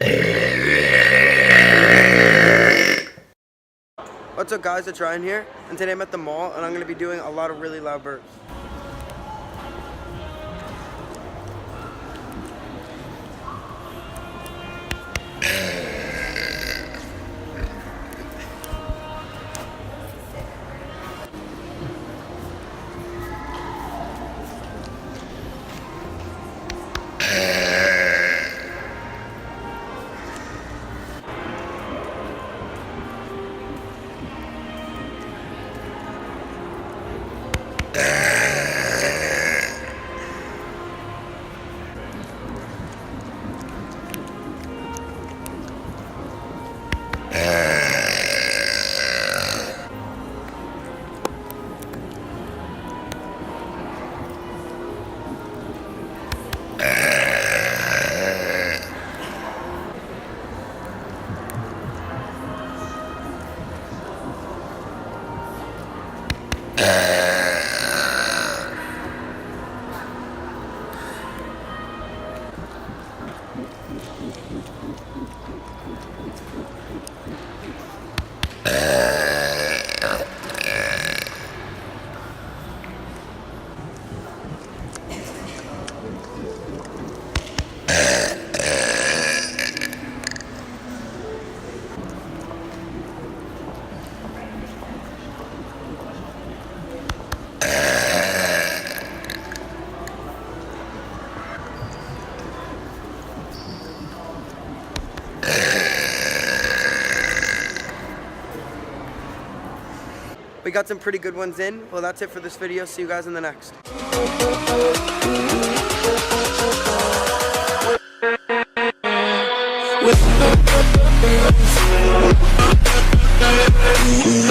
What's up guys, it's Ryan here, and today I'm at the mall and I'm going to be doing a lot of really loud burps. We got some pretty good ones in. Well, that's it for this video. See you guys in the next. With